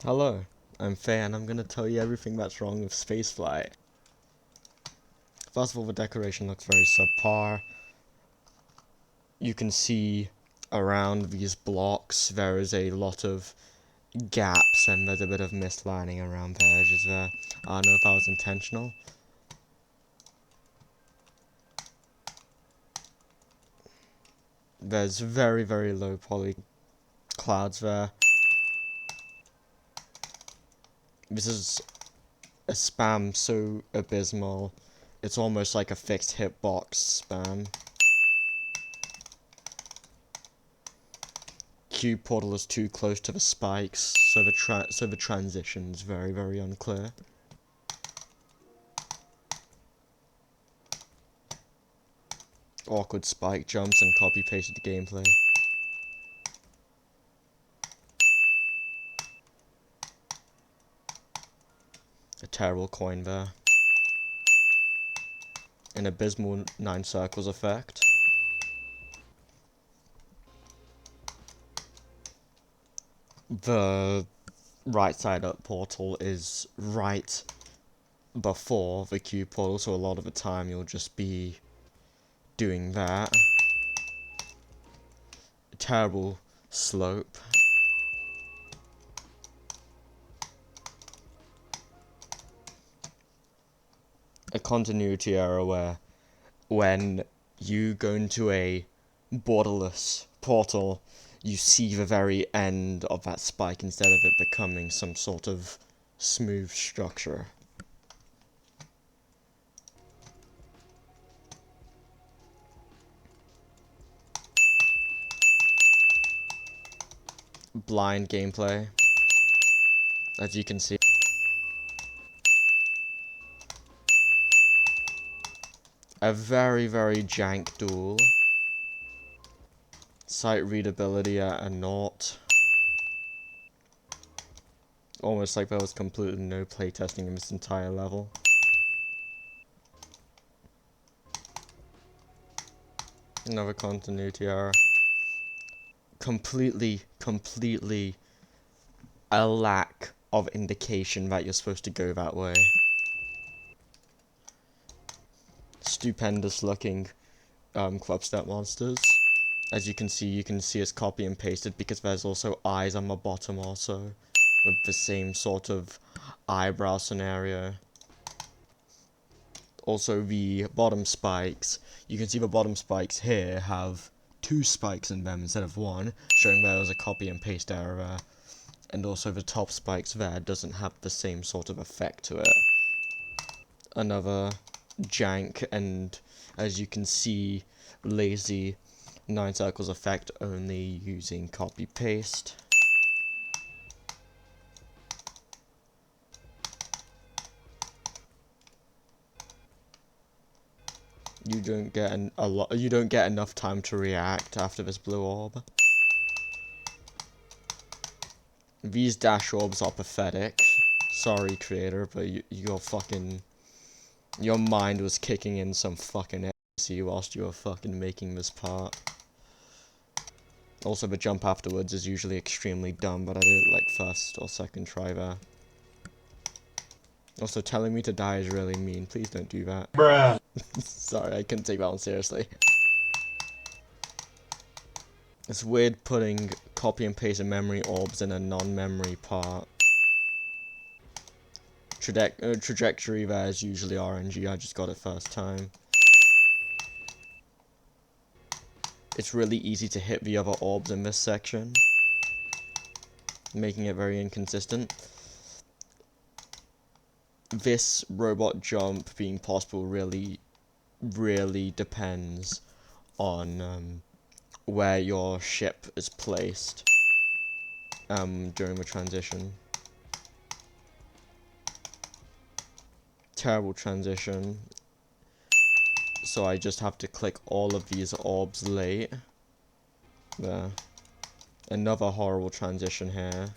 Hello, I'm Faye and I'm gonna tell you everything that's wrong with Spaceflight. First of all, the decoration looks very subpar. You can see around these blocks there is a lot of gaps and there's a bit of mist lining around the edges there. I don't know if that was intentional. There's very low poly clouds there. This is a spam so abysmal, it's almost like a fixed hitbox spam. Cube portal is too close to the spikes, so the transition's very unclear. Awkward spike jumps and copy-pasted gameplay. A terrible coin there. An abysmal 9 circles effect. The right side up portal is right before the cube portal, so a lot of the time you'll just be doing that. Terrible slope. A continuity error where when you go into a borderless portal, you see the very end of that spike instead of it becoming some sort of smooth structure. Blind gameplay, as you can see. A very jank duel. Sight readability at a naught. Almost like there was completely no playtesting in this entire level. Another continuity error. Completely a lack of indication that you're supposed to go that way. Stupendous looking club step monsters. As you can see it's copy and pasted because there's also eyes on the bottom also, with the same sort of eyebrow scenario. Also the bottom spikes, you can see the bottom spikes here have 2 spikes in them instead of 1, showing there was a copy and paste error there. And also the top spikes there doesn't have the same sort of effect to it. Another jank, and as you can see, lazy 9 circles effect only using copy paste. You don't get enough time to react after this blue orb. These dash orbs are pathetic. Sorry creator, but your mind was kicking in some fucking ecstasy whilst you were fucking making this part. Also, the jump afterwards is usually extremely dumb, but I did it like first or second try there. Also, telling me to die is really mean. Please don't do that. Bruh. Sorry, I couldn't take that one seriously. It's weird putting copy and paste memory orbs in a non-memory part. Trajectory there is usually RNG, I just got it first time. It's really easy to hit the other orbs in this section, making it very inconsistent. This robot jump being possible really depends on where your ship is placed during the transition. Terrible transition. So I just have to click all of these orbs late. There. Another horrible transition here.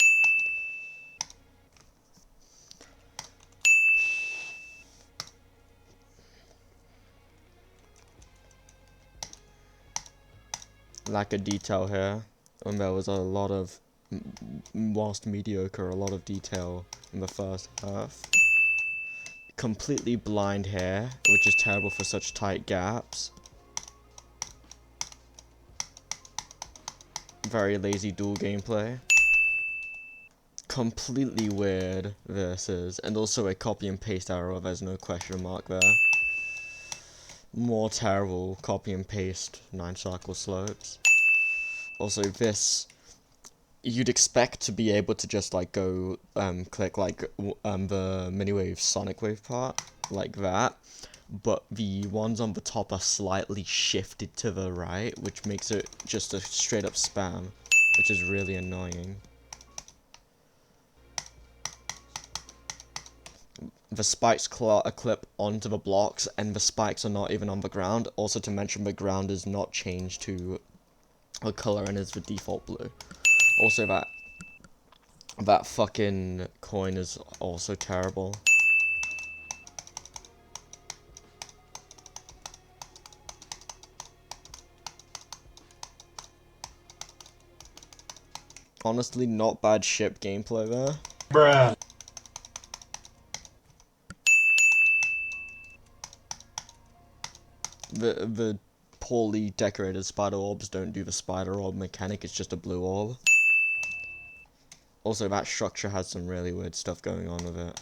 Lack of detail here. And there was a lot of whilst mediocre, a lot of detail in the first half. Completely blind here, which is terrible for such tight gaps. Very lazy dual gameplay. Completely weird versus, and also a copy and paste error, there's no question mark there. More terrible copy and paste 9 circle slopes. Also this, you'd expect to be able to just like go click like the miniwave sonic wave part like that, but the ones on the top are slightly shifted to the right, which makes it just a straight up spam, which is really annoying. The spikes clip onto the blocks, and the spikes are not even on the ground. Also to mention, the ground is not changed to a color and is the default blue. Also that fucking coin is also terrible. Honestly, not bad ship gameplay there. Bruh. The poorly decorated spider orbs don't do the spider orb mechanic, it's just a blue orb. Also, that structure has some really weird stuff going on with it.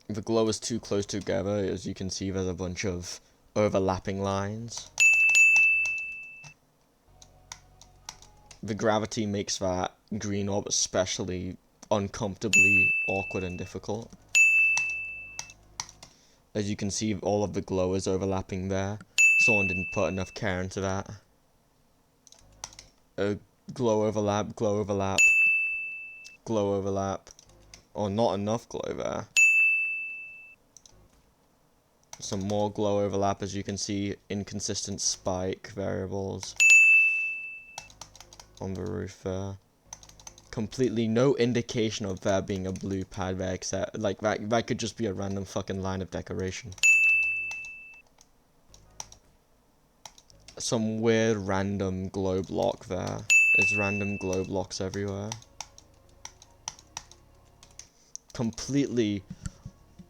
The glow is too close together, as you can see there's a bunch of overlapping lines. The gravity makes that green orb especially uncomfortably awkward and difficult. As you can see, all of the glow is overlapping there. Someone didn't put enough care into that. Glow overlap, glow overlap, glow overlap. Or not enough glow there. Some more glow overlap, as you can see, inconsistent spike variables on the roof there. Completely no indication of there being a blue pad there, except like that could just be a random fucking line of decoration. Some weird random glow block there. There's random glow blocks everywhere. Completely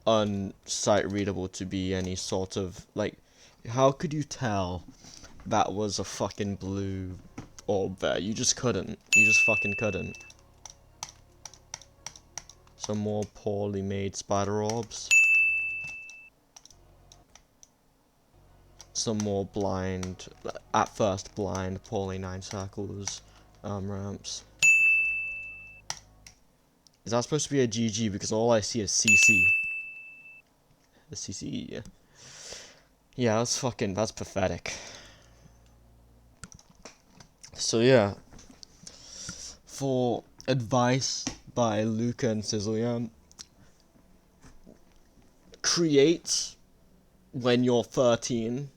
unsight readable to be any sort of, like, how could you tell that was a fucking blue orb there? You just couldn't. You just fucking couldn't. Some more poorly made spider orbs. Some more blind, at first blind, poorly 9 circles ramps. Is that supposed to be a GG? Because all I see is CC. The CC. Yeah, that's pathetic. So yeah, for advice by Luca and Sizzleyum, create when you're 13